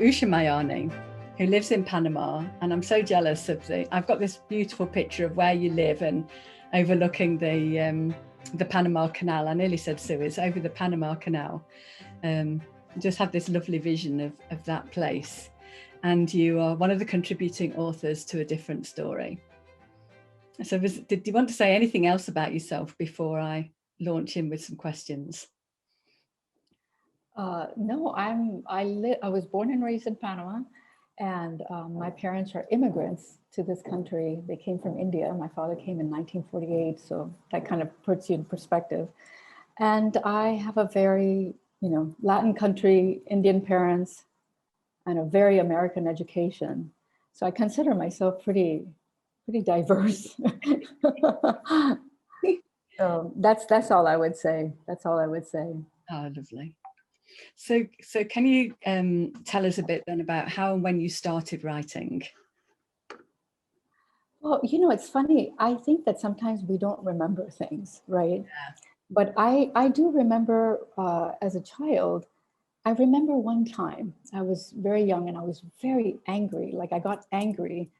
Usha Mayani, who lives in Panama, and I'm so jealous of I've got this beautiful picture of where you live and overlooking the Panama Canal. I nearly said Suez, over the Panama Canal. Just had this lovely vision of that place. And you are one of the contributing authors to A Different Story. So did you want to say anything else about yourself before I launch in with some questions? No, I was born and raised in Panama, and my parents are immigrants to this country. They came from India. My father came in 1948, so that kind of puts you in perspective. And I have a very, Latin country, Indian parents, and a very American education. So I consider myself pretty diverse. So that's all I would say. That's all I would say. Oh, lovely. So can you tell us a bit then about how and when you started writing? Well, it's funny. I think that sometimes we don't remember things, right? Yeah. But I do remember as a child, I remember one time I was very young and I was very angry. Like I got angry.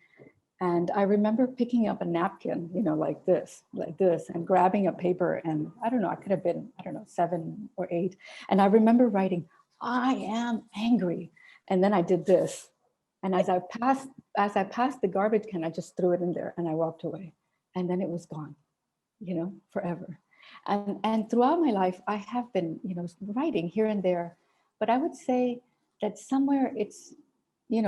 And I remember picking up a napkin, like this, and grabbing a paper. And I don't know, I could have been, 7 or 8. And I remember writing, "I am angry." And then I did this. And as I passed the garbage can, I just threw it in there and I walked away. And then it was gone, forever. And throughout my life, I have been, writing here and there. But I would say that somewhere it's, being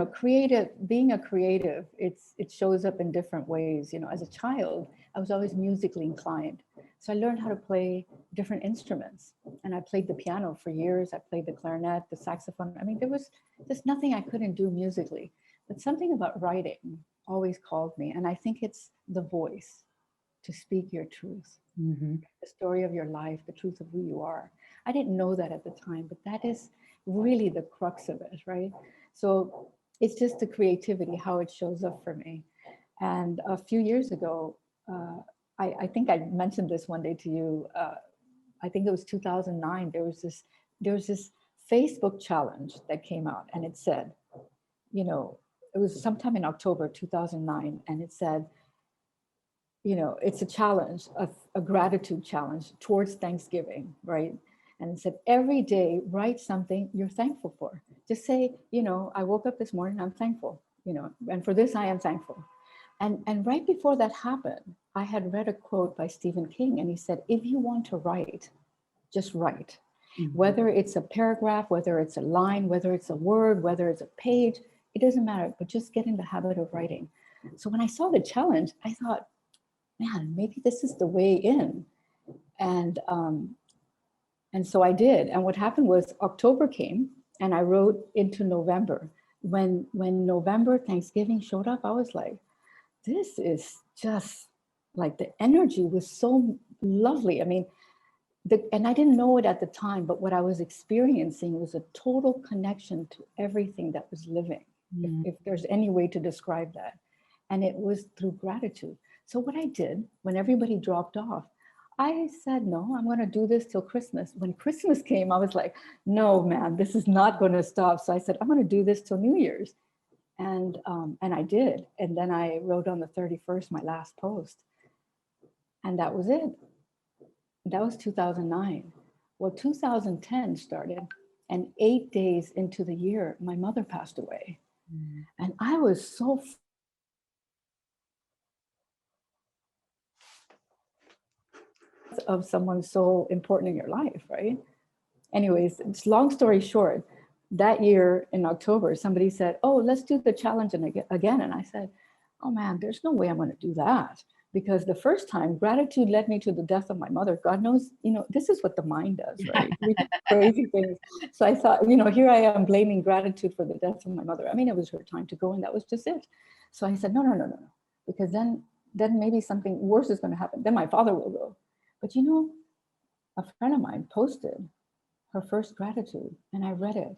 a creative, it shows up in different ways. As a child, I was always musically inclined. So I learned how to play different instruments. And I played the piano for years. I played the clarinet, the saxophone. I mean, there's nothing I couldn't do musically. But something about writing always called me. And I think it's the voice to speak your truth, the story of your life, the truth of who you are. I didn't know that at the time, but that is really the crux of it, right? So it's just the creativity, how it shows up for me. And a few years ago, I think I mentioned this one day to you. I think it was 2009. There was this Facebook challenge that came out, and it said, it was sometime in October 2009, and it said, it's a challenge, a gratitude challenge towards Thanksgiving, right? And it said, every day, write something you're thankful for. Just say, I woke up this morning, I'm thankful, and for this I am thankful. And right before that happened, I had read a quote by Stephen King, and he said, if you want to write, just write. Whether it's a paragraph, whether it's a line, whether it's a word, whether it's a page, it doesn't matter, but just get in the habit of writing. So when I saw the challenge, I thought, man, maybe this is the way in. And so I did. And what happened was October came and I wrote into November. When November, Thanksgiving showed up, I was like, this is just like, the energy was so lovely. I mean, and I didn't know it at the time, but what I was experiencing was a total connection to everything that was living, if there's any way to describe that. And it was through gratitude. So what I did when everybody dropped off, I said, no, I'm going to do this till Christmas. When Christmas came, I was like, no, man, this is not going to stop. So I said, I'm going to do this till New Year's. And I did. And then I wrote on the 31st, my last post. And that was it. That was 2009. Well, 2010 started. And 8 days into the year, my mother passed away. And I was so of someone so important in your life, right? Anyways, it's long story short, that year in October, somebody said, oh, let's do the challenge again. And I said, oh man, there's no way I'm going to do that. Because the first time, gratitude led me to the death of my mother. God knows, this is what the mind does, right? We do crazy things. So I thought, here I am blaming gratitude for the death of my mother. I mean, it was her time to go, and that was just it. So I said, no. Because then maybe something worse is going to happen. Then my father will go. But a friend of mine posted her first gratitude, and I read it.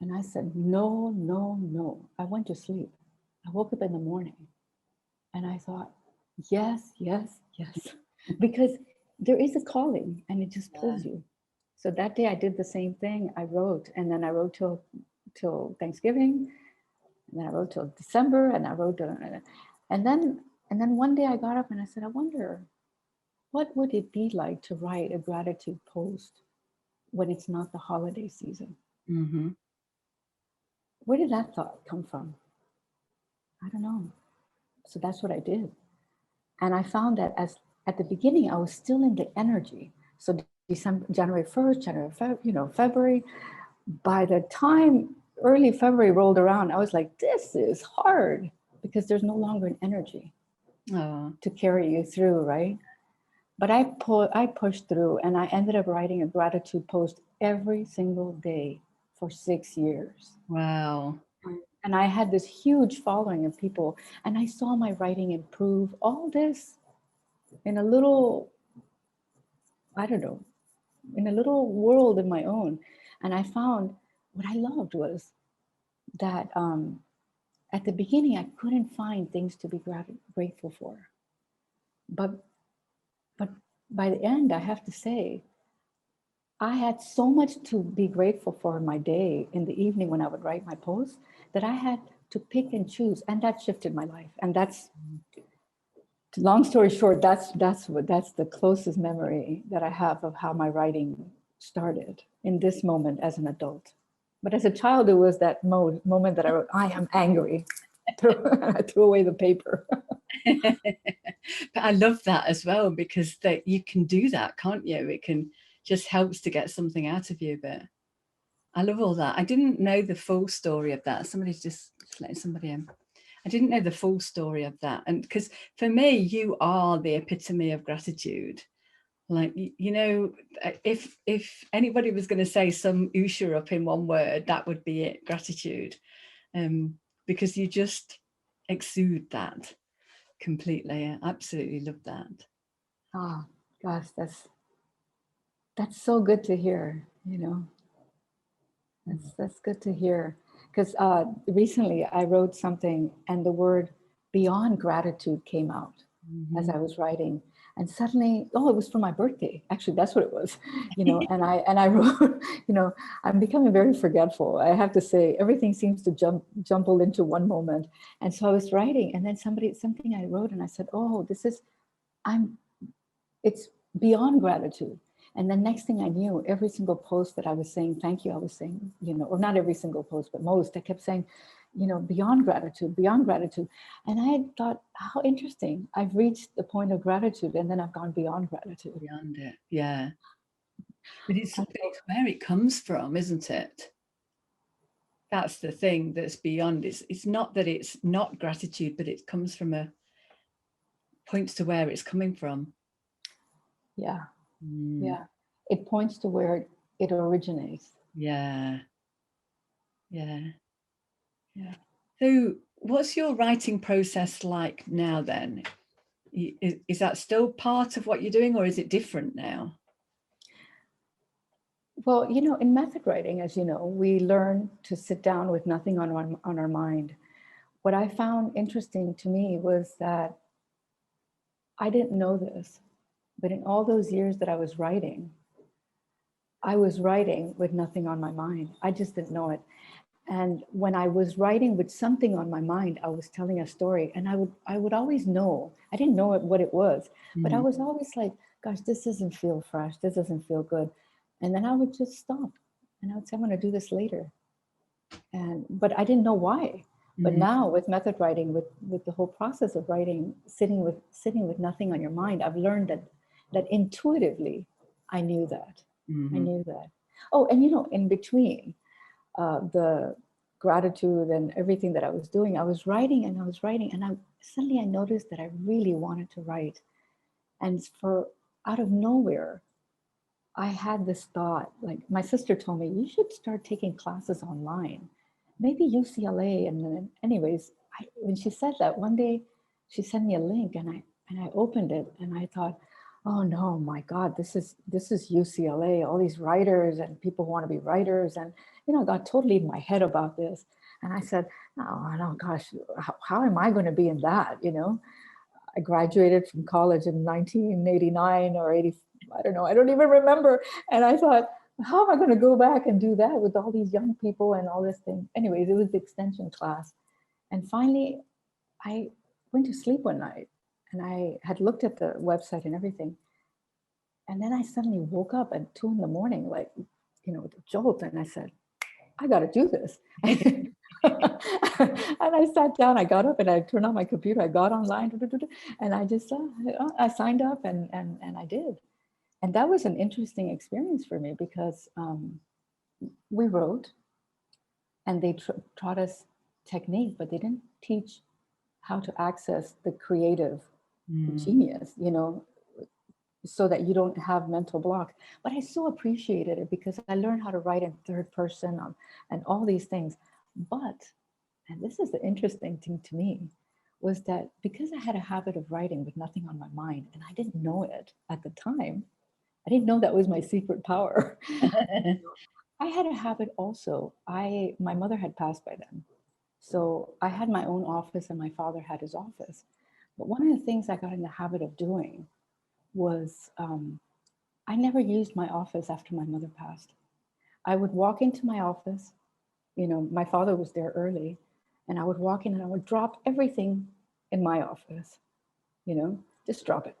And I said, no. I went to sleep. I woke up in the morning and I thought, yes. Because there is a calling and it just pulls you. So that day I did the same thing. I wrote, and then I wrote till till Thanksgiving, and then I wrote till December, and I wrote, and then one day I got up and I said, I wonder, what would it be like to write a gratitude post when it's not the holiday season? Mm-hmm. Where did that thought come from? I don't know. So that's what I did. And I found that as at the beginning, I was still in the energy. So December, January 1st, February. By the time early February rolled around, I was like, this is hard because there's no longer an energy to carry you through, right? But I pushed through, and I ended up writing a gratitude post every single day for 6 years. Wow. And I had this huge following of people, and I saw my writing improve. All this in a little, I don't know, in a little world of my own. And I found what I loved was that at the beginning, I couldn't find things to be grateful for. But by the end, I have to say, I had so much to be grateful for in my day in the evening when I would write my posts that I had to pick and choose. And that shifted my life. And that's, long story short, that's the closest memory that I have of how my writing started in this moment as an adult. But as a child, it was that moment that I wrote, I am angry. I threw away the paper. But I love that as well, because that you can do that, can't you? It can just helps to get something out of you. But I love all that. I didn't know the full story of that. Somebody's just letting somebody in. I didn't know the full story of that. And because for me, you are the epitome of gratitude. Like, you know, if anybody was going to say sum Usha up in one word, that would be it, gratitude. Because you just exude that completely. I absolutely love that. Oh gosh, that's so good to hear, you know. That's good to hear. Because recently I wrote something and the word beyond gratitude came out as I was writing. And suddenly, oh, it was for my birthday. Actually, that's what it was, you know. And I wrote, you know, I'm becoming very forgetful. I have to say, everything seems to jumble into one moment. And so I was writing, and then something I wrote, and I said, oh, it's beyond gratitude. And then next thing I knew, every single post that I was saying, thank you, I was saying, you know, or not every single post, but most, I kept saying, you know, beyond gratitude, beyond gratitude. And I thought, how interesting. I've reached the point of gratitude and then I've gone beyond gratitude. Beyond it, yeah. But it's where it comes from, isn't it? That's the thing that's beyond. It's not that it's not gratitude, but it comes from points to where it's coming from. Yeah. Yeah. It points to where it originates. Yeah. So what's your writing process like now then? Is that still part of what you're doing, or is it different now? Well, you know, in method writing, as you know, we learn to sit down with nothing on our mind. What I found interesting to me was that I didn't know this, but in all those years that I was writing with nothing on my mind. I just didn't know it. And when I was writing with something on my mind, I was telling a story, and I would always know. I didn't know what it was, but I was always like, gosh, this doesn't feel fresh. This doesn't feel good. And then I would just stop and I would say, I'm going to do this later. But I didn't know why. But now with method writing, with the whole process of writing, sitting with nothing on your mind, I've learned that intuitively, I knew that. I knew that. Oh, and you know, in between the gratitude and everything that I was doing, I was writing, and suddenly I noticed that I really wanted to write. And out of nowhere, I had this thought, like my sister told me, you should start taking classes online, maybe UCLA. And then anyways, when she said that, one day she sent me a link, and I opened it, and I thought, oh no, my God, this is UCLA, all these writers and people who want to be writers. And, you know, I got totally in my head about this. And I said, oh no, gosh, how am I going to be in that? You know, I graduated from college in 1989 or 80. I don't know. I don't even remember. And I thought, how am I going to go back and do that with all these young people and all this thing? Anyways, it was the extension class. And finally, I went to sleep one night and I had looked at the website and everything. And then I suddenly woke up at 2 a.m, like, with a jolt. And I said, I got to do this. And I sat down, I got up and I turned on my computer. I got online and I just, I signed up and I did. And that was an interesting experience for me because we wrote and they taught us technique, but they didn't teach how to access the creative genius, so that you don't have mental block. But I so appreciated it because I learned how to write in third person and all these things. But, and this is the interesting thing to me, was that because I had a habit of writing with nothing on my mind, and I didn't know it at the time, I didn't know that was my secret power. I had a habit also. My mother had passed by then. So I had my own office and my father had his office. But one of the things I got in the habit of doing was I never used my office after my mother passed. I would walk into my office, my father was there early, and I would walk in and I would drop everything in my office, just drop it.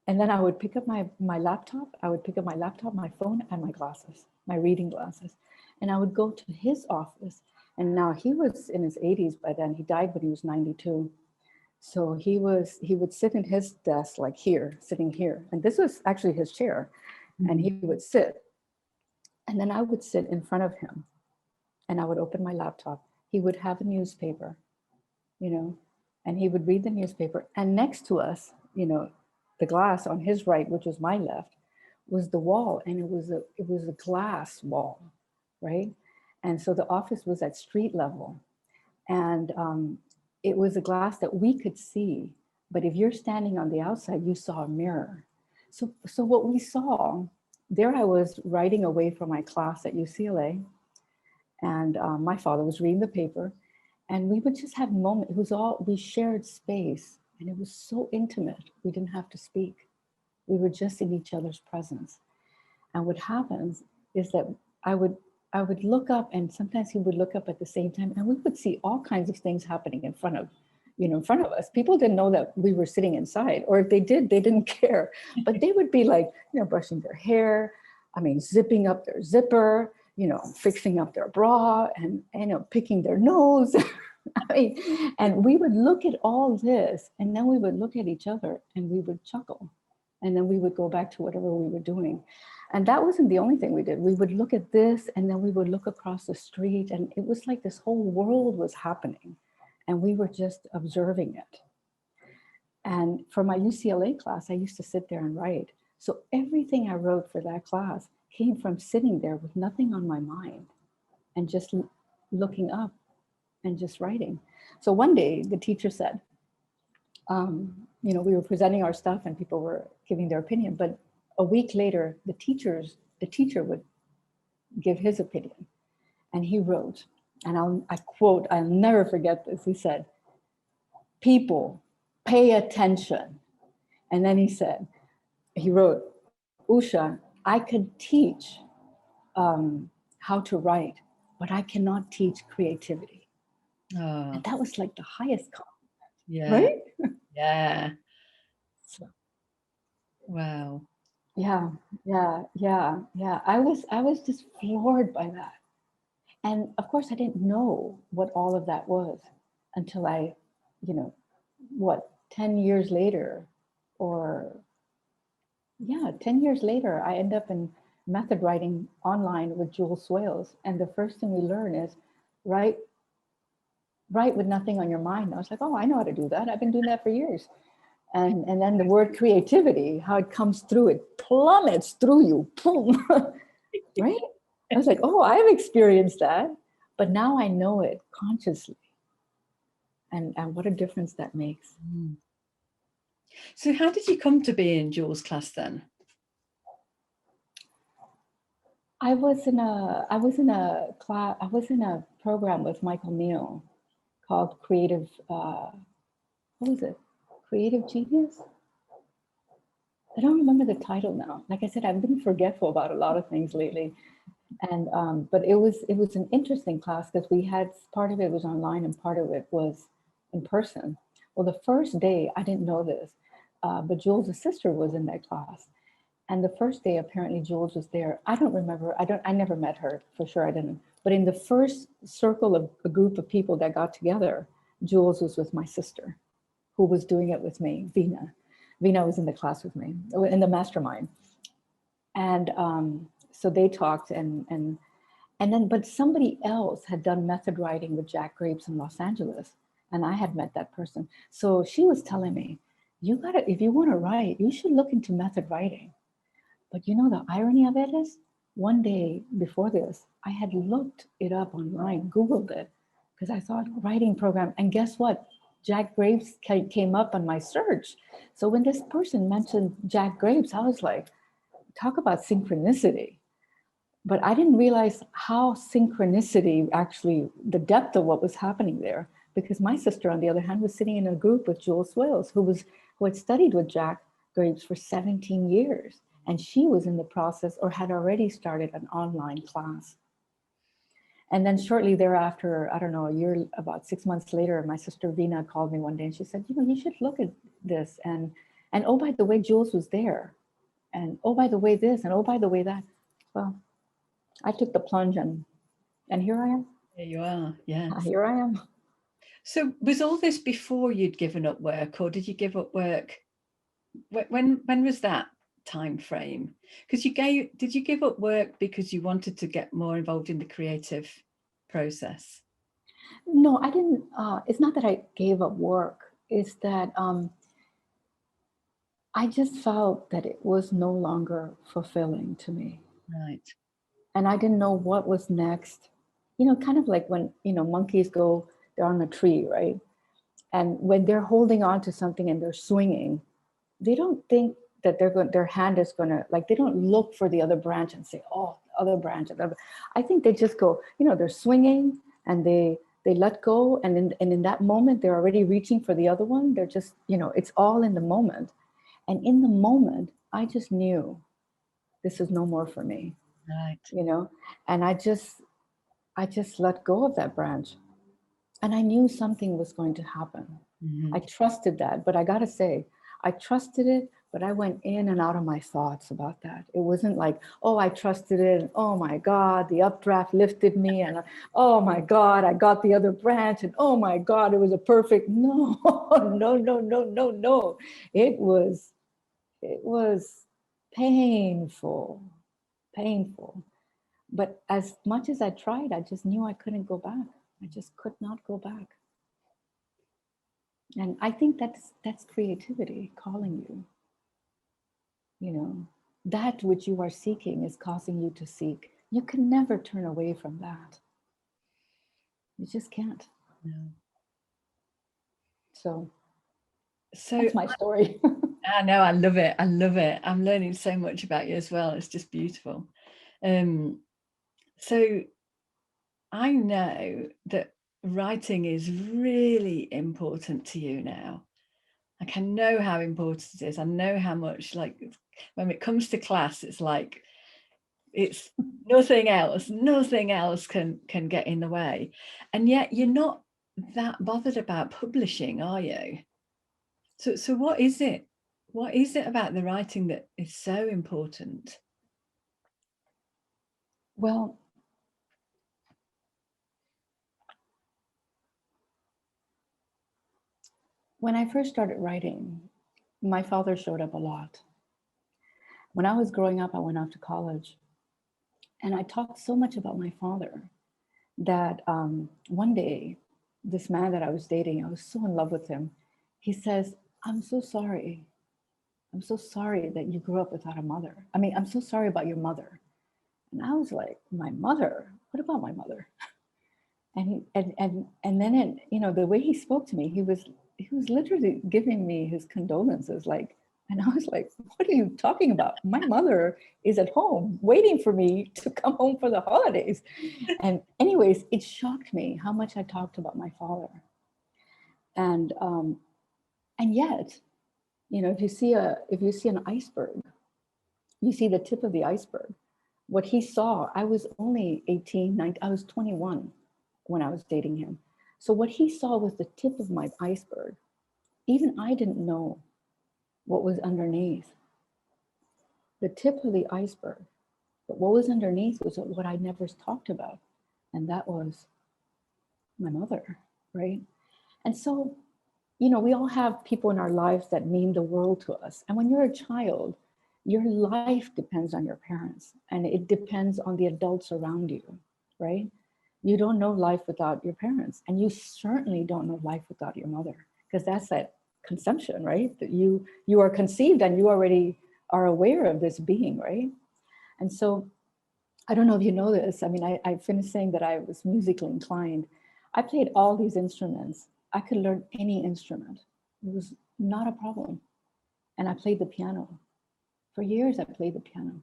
And then I would pick up my laptop. I would pick up my laptop, my phone, and my glasses, my reading glasses. And I would go to his office. And now he was in his 80s by then. He died when he was 92. So he would sit in his desk like here, sitting here. And this was actually his chair. And he would sit. And then I would sit in front of him and I would open my laptop. He would have a newspaper, and he would read the newspaper. And next to us, the glass on his right, which was my left, was the wall. And it was a glass wall, right? And so the office was at street level. And it was a glass that we could see. But if you're standing on the outside, you saw a mirror. So what we saw, there I was writing away from my class at UCLA. And my father was reading the paper. And we would just have moments. It was we shared space. And it was so intimate. We didn't have to speak. We were just in each other's presence. And what happens is that I would look up, and sometimes he would look up at the same time, and we would see all kinds of things happening in front of us. People didn't know that we were sitting inside, or if they did, they didn't care. But they would be like, brushing their hair, zipping up their zipper, fixing up their bra, and picking their nose. And we would look at all this, and then we would look at each other and we would chuckle. And then we would go back to whatever we were doing. And that wasn't the only thing we did. We would look at this, and then we would look across the street, and it was like this whole world was happening, and we were just observing it. And for my UCLA class, I used to sit there and write. So everything I wrote for that class came from sitting there with nothing on my mind and just looking up and just writing. So one day the teacher said, we were presenting our stuff and people were giving their opinion, but a week later, the teacher would give his opinion. And he wrote, and I quote, I'll never forget this. He said, "People, pay attention." And then he wrote, "Usha, I could teach how to write, but I cannot teach creativity." Oh. And that was like the highest compliment, yeah. Right? Yeah. So, wow. Yeah. I was just floored by that. And of course, I didn't know what all of that was until 10 years later, 10 years later, I end up in method writing online with Jules Swales. And the first thing we learn is write with nothing on your mind. I was like, oh, I know how to do that. I've been doing that for years. And then the word creativity, how it comes through, it plummets through you, boom, right? I was like, oh, I've experienced that, but now I know it consciously. And what a difference that makes. So how did you come to be in Jules' class then? I was in a program with Michael Neal called Creative Genius? I don't remember the title now. Like I said, I've been forgetful about a lot of things lately. And but it was an interesting class because we had part of it was online and part of it was in person. Well, the first day I didn't know this, but Jules' sister was in that class, and the first day apparently Jules was there. I don't remember. I never met her for sure. I didn't. But in the first circle of a group of people that got together, Jules was with my sister, who was doing it with me, Vina. Vina was in the class with me in the mastermind, and so they talked and then, but somebody else had done method writing with Jack Grapes in Los Angeles, and I had met that person. So she was telling me, you gotta, if you want to write, you should look into method writing. But you know, the irony of it is, one day before this, I had looked it up online, Googled it, because I thought writing program, and guess what? Jack Grapes came up on my search. So when this person mentioned Jack Grapes, I was like, talk about synchronicity. But I didn't realize how synchronicity actually, the depth of what was happening there. Because my sister, on the other hand, was sitting in a group with Jules Swales, who had studied with Jack Grapes for 17 years. And she was in the process or had already started an online class. And then shortly thereafter, I don't know, a year, about 6 months later, my sister Vina called me one day and she said, you know, you should look at this. And oh, by the way, Jules was there. And oh, by the way, this, and oh, by the way, that. Well, I took the plunge and here I am. There you are, yes. Here I am. So was all this before you'd given up work, or did you give up work? When was that time frame? Because did you give up work because you wanted to get more involved in the creative process? No, I didn't. It's not that I gave up work. It's that I just felt that it was no longer fulfilling to me. Right. And I didn't know what was next. You know, kind of like when, you know, monkeys go, they're on a tree, right? And when they're holding on to something and they're swinging, they don't think that their hand is going to, like, they don't look for the other branch and say, oh, other branch. I think they just go, you know, they're swinging and they let go. And in that moment, they're already reaching for the other one. They're just, you know, it's all in the moment. And in the moment, I just knew this is no more for me. Right. You know, and I just let go of that branch. And I knew something was going to happen. Mm-hmm. I trusted that, but I got to say, I trusted it, but I went in and out of my thoughts about that. It wasn't like, oh, I trusted it. And, oh my God, the updraft lifted me. And oh my God, I got the other branch. And oh my God, it was a perfect, no, no, no, no, no, no. It was painful, painful. But as much as I tried, I just knew I couldn't go back. I just could not go back. And I think that's creativity calling you. You know, that which you are seeking is causing you to seek. You can never turn away from that. You just can't. No. So that's my story. I know, I love it. I love it. I'm learning so much about you as well. It's just beautiful. So I know that writing is really important to you now. Like, I know how important it is. I know how much, like, when it comes to class, it's like, it's nothing else can get in the way. And yet you're not that bothered about publishing, are you? So what is it? What is it about the writing that is so important? Well, when I first started writing, my father showed up a lot. When I was growing up, I went off to college. And I talked so much about my father that one day, this man that I was dating, I was so in love with him. He says, I'm so sorry. I'm so sorry that you grew up without a mother. I mean, I'm so sorry about your mother. And I was like, my mother? What about my mother? And then it, you know, the way he spoke to me, he was literally giving me his condolences, like, and I was like, what are you talking about? My mother is at home waiting for me to come home for the holidays. And anyways, it shocked me how much I talked about my father. And yet You know, if you see an iceberg, you see the tip of the iceberg. What he saw, I was only 18, 19, I was 21 when I was dating him. So what he saw was the tip of my iceberg. Even I didn't know what was underneath, the tip of the iceberg. But what was underneath was what I never talked about. And that was my mother, right? And so, you know, we all have people in our lives that mean the world to us. And when you're a child, your life depends on your parents and it depends on the adults around you, right? You don't know life without your parents, and you certainly don't know life without your mother, because that's that conception, right? That you are conceived and you already are aware of this being, right? And so I don't know if you know this. I mean, I finished saying that I was musically inclined. I played all these instruments. I could learn any instrument. It was not a problem. And I played the piano. For years, I played the piano.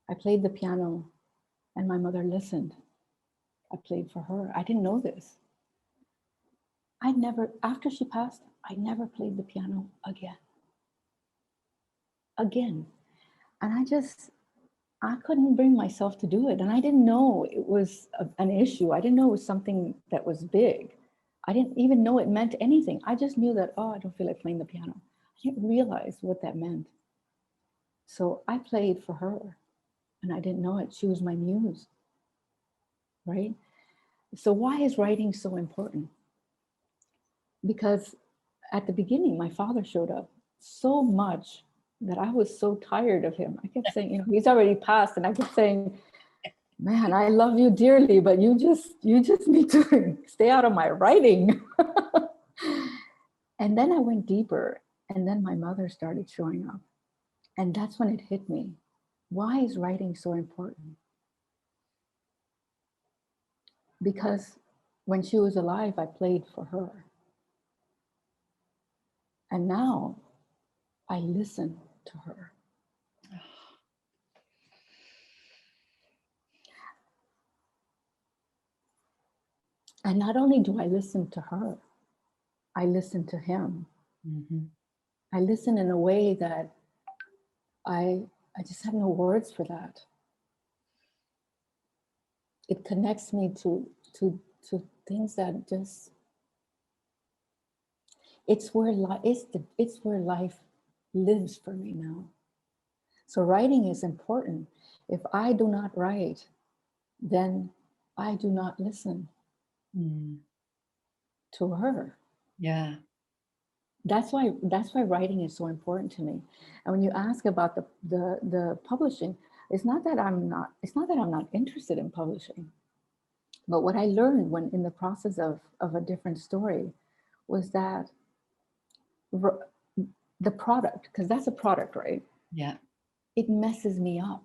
I played the piano and my mother listened. I played for her. I didn't know this. I never, after she passed, I never played the piano again. Again. And I couldn't bring myself to do it. And I didn't know it was an issue. I didn't know it was something that was big. I didn't even know it meant anything. I just knew that, oh, I don't feel like playing the piano. I didn't realize what that meant. So I played for her and I didn't know it. She was my muse, right? So why is writing so important? Because at the beginning, my father showed up so much that I was so tired of him. I kept saying, you know, he's already passed. And I kept saying, man, I love you dearly, but you just need to stay out of my writing. And then I went deeper, and then my mother started showing up. And that's when it hit me. Why is writing so important? Because when she was alive, I played for her. And now I listen to her. And not only do I listen to her, I listen to him. Mm-hmm. I listen in a way that I just have no words for that. It connects me to things that just, it's where life lives for me now. So writing is important. If I do not write, then I do not listen to her. Yeah. That's why writing is so important to me. And when you ask about the publishing, it's not that I'm not interested in publishing. But what I learned when in the process of a different story was that the product, because that's a product, right? Yeah. It messes me up.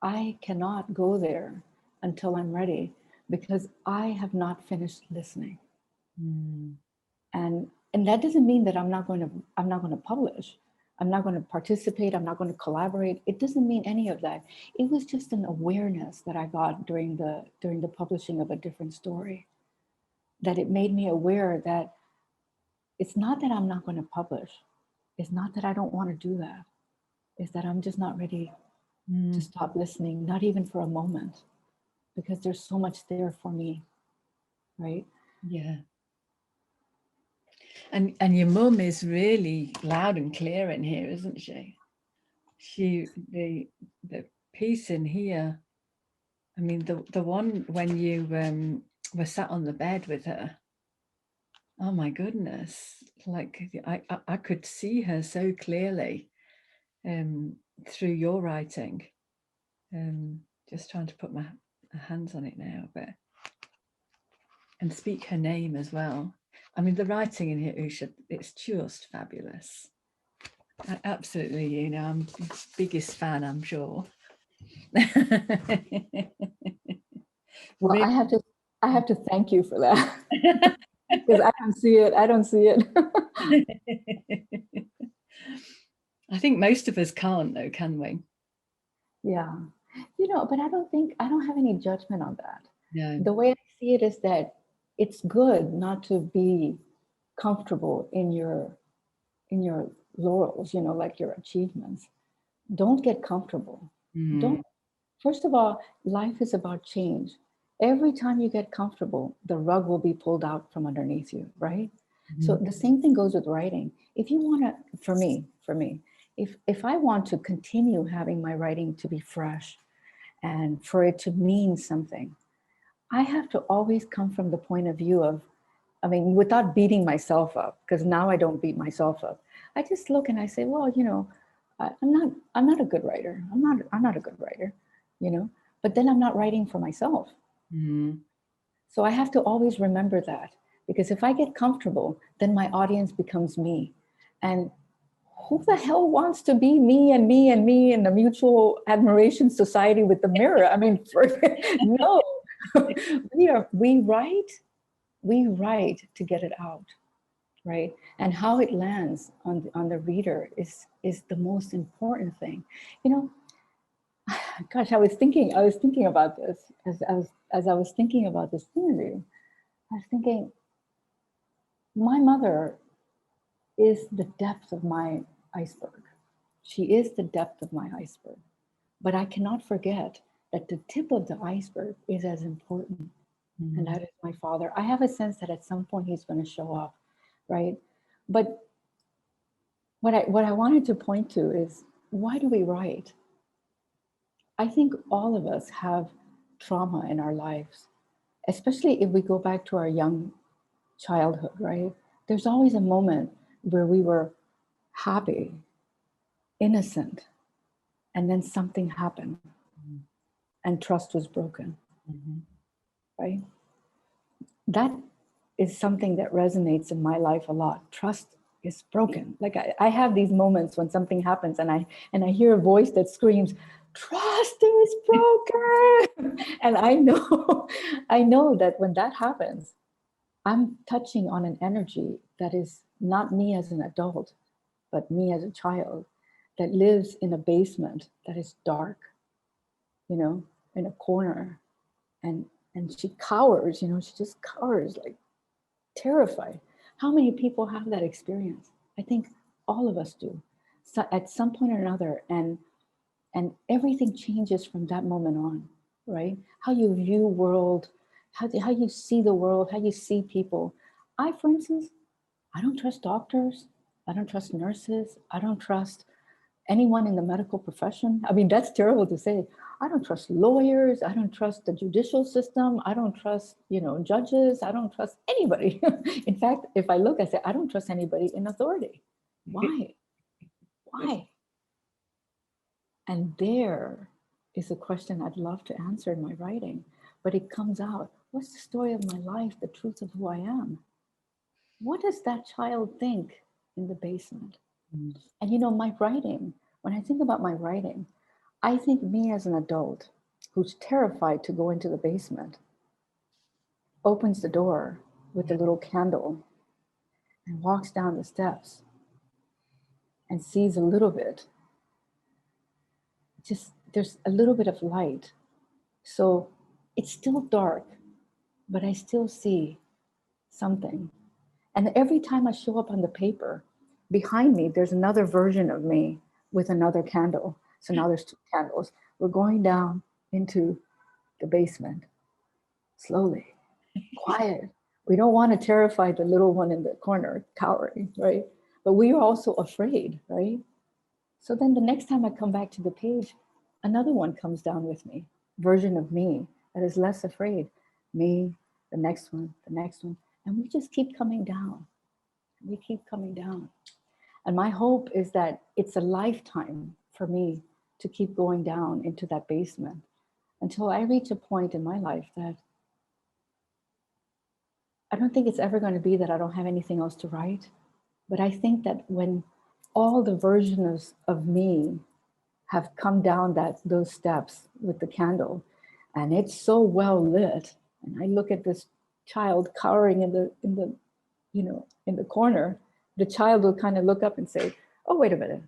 I cannot go there until I'm ready because I have not finished listening. And that doesn't mean that I'm not going to publish. I'm not going to participate. I'm not going to collaborate. It doesn't mean any of that. It was just an awareness that I got during the publishing of a different story, that it made me aware that it's not that I'm not going to publish. It's not that I don't want to do that. It's that I'm just not ready to stop listening, not even for a moment, because there's so much there for me, right? Yeah. And your mum is really loud and clear in here, isn't she? The piece in here. I mean, the one when you were sat on the bed with her. Oh my goodness! Like I could see her so clearly through your writing. Just trying to put my hands on it now, but and speak her name as well. I mean, the writing in here, Usha, it's just fabulous. Absolutely, you know, I'm the biggest fan, I'm sure. Well, I have to thank you for that because I don't see it. I don't see it. I think most of us can't, though, can we? Yeah, you know, but I don't have any judgment on that. No. The way I see it is that it's good not to be comfortable in your laurels, you know, like your achievements. Don't get comfortable. Don't. First of all, life is about change. Every time you get comfortable, the rug will be pulled out from underneath you, right? So the same thing goes with writing. If you want to, for me, if I want to continue having my writing to be fresh and for it to mean something, I have to always come from the point of view of, I mean, without beating myself up, because now I don't beat myself up. I just look and I say, well, you know, I'm not a good writer. I'm not a good writer, you know, but then I'm not writing for myself. So I have to always remember that, because if I get comfortable, then my audience becomes me. And who the hell wants to be me and me and me in a mutual admiration society with the mirror? I mean, no, we write to get it out, right? And how it lands on the reader is the most important thing. You know, gosh, I was thinking about this as I was thinking about this interview. I was thinking, my mother is the depth of my iceberg. She is the depth of my iceberg. But I cannot forget that the tip of the iceberg is as important. And that is my father. I have a sense that at some point he's going to show up, right? But what I wanted to point to is, why do we write? I think all of us have trauma in our lives, especially if we go back to our young childhood, right? There's always a moment where we were happy, innocent, and then something happened and trust was broken, right? That is something that resonates in my life a lot. Trust is broken. Like I have these moments when something happens and I hear a voice that screams, trust is broken. And I know that when that happens, I'm touching on an energy that is not me as an adult, but me as a child that lives in a basement that is dark, you know, in a corner. And she cowers, you know, she just cowers, like terrified. How many people have that experience? I think all of us do, so at some point or another. And everything changes from that moment on, right? How you view world, how you see the world, how you see people. For instance, I don't trust doctors. I don't trust nurses. I don't trust anyone in the medical profession. I mean, that's terrible to say. I don't trust lawyers. I don't trust the judicial system. I don't trust, you know, judges. I don't trust anybody. In fact, if I look, I say, I don't trust anybody in authority. Why? Why? And there is a question I'd love to answer in my writing, but it comes out. What's the story of my life, the truth of who I am? What does that child think in the basement? And you know, my writing, when I think about my writing, I think me as an adult who's terrified to go into the basement opens the door with a little candle and walks down the steps and sees a little bit. Just there's a little bit of light. So it's still dark, but I still see something. And every time I show up on the paper, behind me, there's another version of me with another candle. So now there's two candles. We're going down into the basement, slowly, quiet. We don't want to terrify the little one in the corner, cowering, right? But we are also afraid, right? So then the next time I come back to the page, another one comes down with me, version of me that is less afraid. Me, the next one, the next one. And we just keep coming down. We keep coming down. And my hope is that it's a lifetime for me to keep going down into that basement until I reach a point in my life that I don't think it's ever going to be that I don't have anything else to write. But I think that when all the versions of me have come down those steps with the candle, and it's so well lit, and I look at this child cowering in the corner, the child will kind of look up and say, "Oh, wait a minute,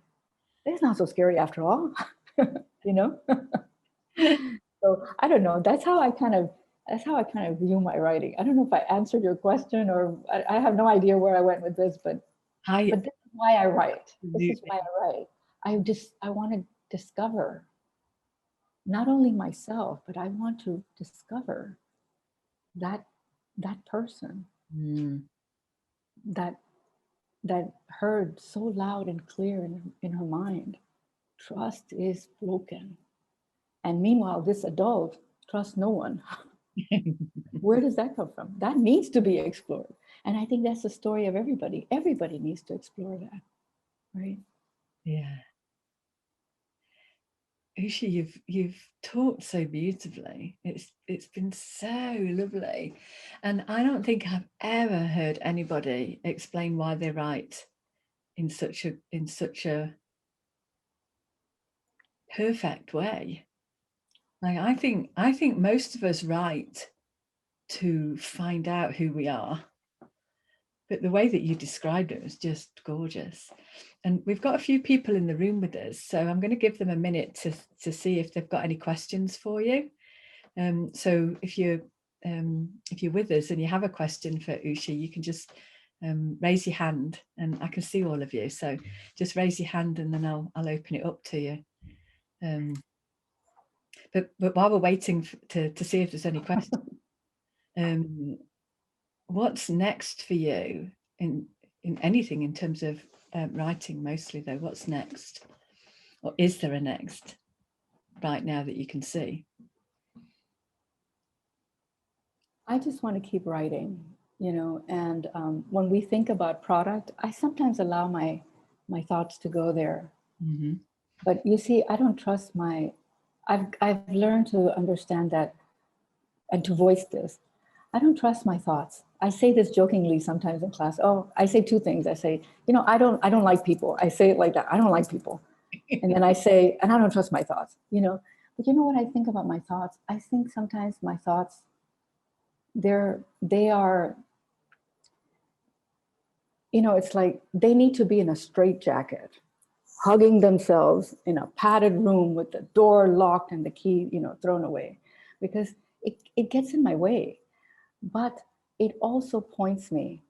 it's not so scary after all," you know. So I don't know. That's how I kind of that's how I kind of view my writing. I don't know if I answered your question, or I have no idea where I went with this, but I this is why I write. This is absolutely. why I write. I want to discover not only myself, but I want to discover that person Mm. that heard so loud and clear in her mind, trust is broken. And meanwhile, this adult trusts no one. Where does that come from? That needs to be explored. And I think that's the story of everybody. Everybody needs to explore that, right? Yeah. Usha, you've talked so beautifully. It's been so lovely. And I don't think I've ever heard anybody explain why they write in such a perfect way. Like I think most of us write to find out who we are. But the way that you described it was just gorgeous. And we've got a few people in the room with us, so I'm going to give them a minute to see if they've got any questions for you. So if you're with us and you have a question for Usha, you can just raise your hand, and I can see all of you. So just raise your hand, and then I'll open it up to you. But while we're waiting to see if there's any questions, what's next for you in anything in terms of writing? Mostly though, what's next, or is there a next right now that you can see? I just want to keep writing, and when we think about product, I sometimes allow my thoughts to go there. Mm-hmm. But you see, I don't trust I've learned to understand that and to voice this. I don't trust my thoughts. I say this jokingly sometimes in class. Oh, I say two things. I say, I don't like people. I say it like that. I don't like people. And then I say, and I don't trust my thoughts, But you know what I think about my thoughts? I think sometimes my thoughts, they are, it's like they need to be in a straitjacket, hugging themselves in a padded room with the door locked and the key, thrown away, because it gets in my way. But it also points me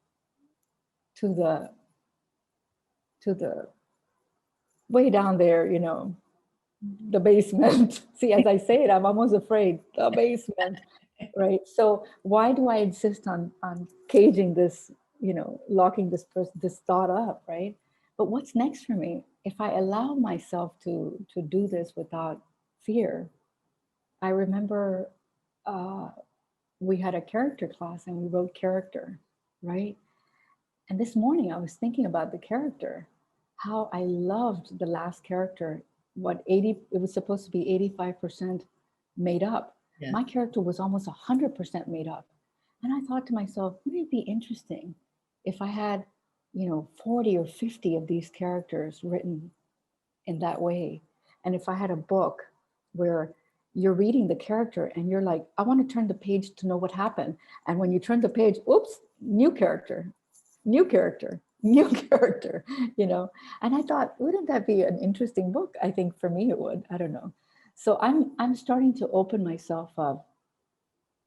to the way down there, the basement. See, as I say it, I'm almost afraid, the basement, right? So why do I insist on caging this, locking this thought up, right? But what's next for me? If I allow myself to do this without fear, I remember we had a character class and we wrote character, right? And this morning I was thinking about the character, how I loved the last character. It was supposed to be 85% made up. Yeah. My character was almost 100% made up. And I thought to myself, wouldn't it be interesting if I had, 40 or 50 of these characters written in that way? And if I had a book where you're reading the character and you're like, I want to turn the page to know what happened. And when you turn the page, oops, new character, new character, new character, And I thought, wouldn't that be an interesting book? I think for me it would. I don't know. So I'm starting to open myself up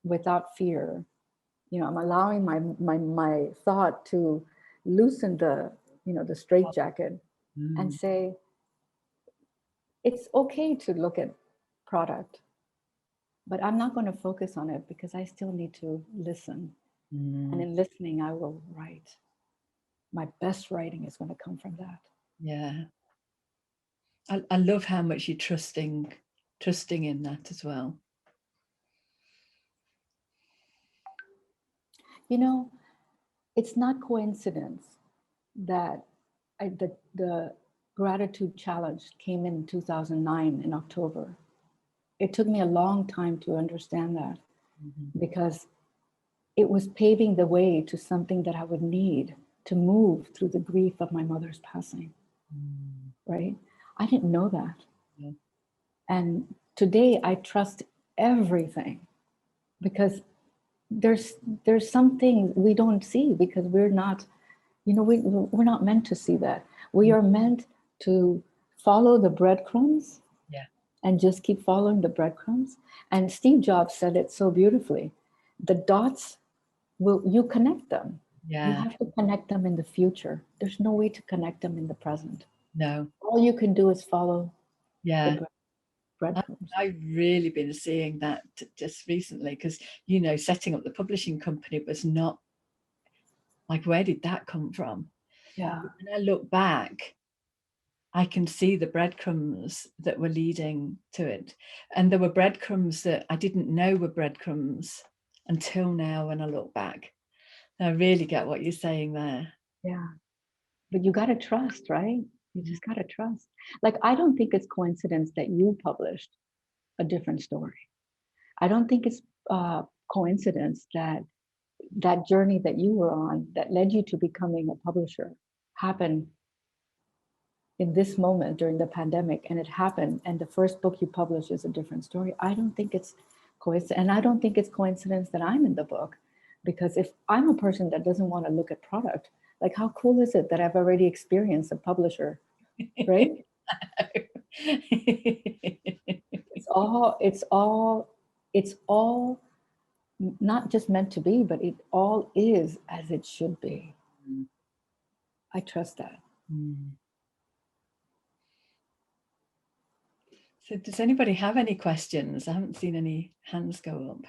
without fear. I'm allowing my thought to loosen the straitjacket and say, it's okay to look at product, but I'm not going to focus on it because I still need to listen. And in listening, I will write. My best writing is going to come from that. Yeah. I love how much you're trusting in that as well. It's not coincidence that the gratitude challenge came in 2009 in October. It took me a long time to understand that because it was paving the way to something that I would need to move through the grief of my mother's passing. Right? I didn't know that. Yeah. And today I trust everything because there's some things we don't see because we're not, we're not meant to see that. We are meant to follow the breadcrumbs. Yeah. And just keep following the breadcrumbs. And Steve Jobs said it so beautifully. the dots you connect them. Yeah. You have to connect them in the future. There's no way to connect them in the present. No. All you can do is follow Yeah. the breadcrumbs. I've really been seeing that just recently, because, you know, setting up the publishing company was not like, where did that come from? Yeah. When I look back, I can see the breadcrumbs that were leading to it. And there were breadcrumbs that I didn't know were breadcrumbs until now when I look back. I really get what you're saying there. Yeah. But you got to trust, right? You just got to trust. Like, I don't think it's coincidence that you published a different story. I don't think it's coincidence that that journey that you were on that led you to becoming a publisher happened in this moment during the pandemic, and it happened, and the first book you publish is a different story. I don't think it's coincidence, and I don't think it's coincidence that I'm in the book, because if I'm a person that doesn't want to look at product, like, how cool is it that I've already experienced a publisher, right? It's all not just meant to be, but it all is as it should be. I trust that. So does anybody have any questions? I haven't seen any hands go up.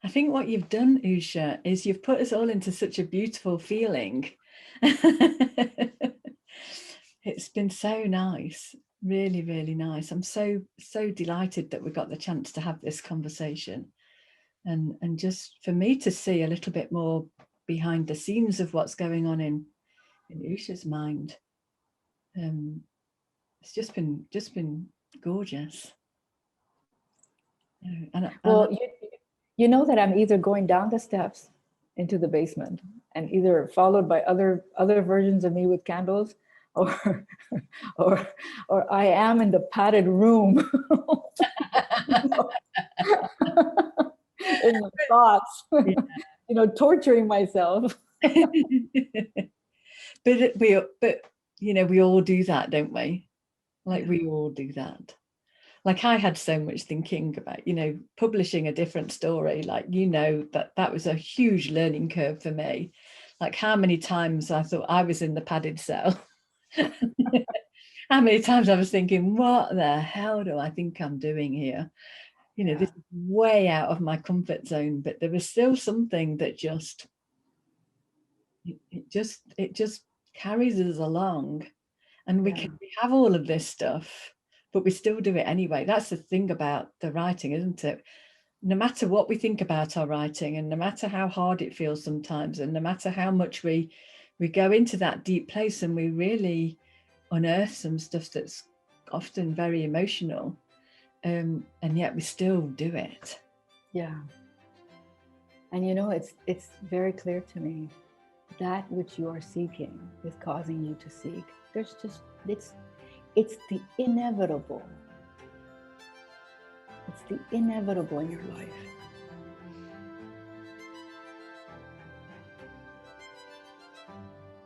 I think what you've done, Usha, is you've put us all into such a beautiful feeling. It's been so nice, really, really nice. I'm so delighted that we got the chance to have this conversation, and just for me to see a little bit more behind the scenes of what's going on in Usha's mind. It's just been gorgeous. Well, you know that I'm either going down the steps into the basement and either followed by other versions of me with candles, or or I am in the padded room in my thoughts, Yeah. you know, torturing myself. but you know, we all do that, don't we? Like, we all do that. Like, I had so much thinking about, you know, publishing a different story. Like, you know, that was a huge learning curve for me. Like, how many times I thought I was in the padded cell. How many times I was thinking, what the hell do I think I'm doing here? You know, this is way out of my comfort zone. But there was still something that just carries us along. And we have all of this stuff, but we still do it anyway. That's the thing about the writing, isn't it? No matter what we think about our writing, and no matter how hard it feels sometimes, and no matter how much we go into that deep place and we really unearth some stuff that's often very emotional, and yet we still do it. Yeah. And you know, it's very clear to me that which you are seeking is causing you to seek. There's just, it's the inevitable. It's the inevitable in your life.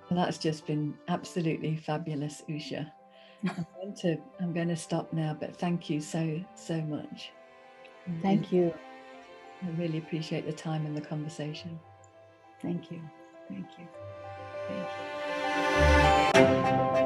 And that's just been absolutely fabulous, Usha. I'm going to stop now, but thank you so much. Thank you. I really appreciate the time and the conversation. Thank you. Thank you. Thank you.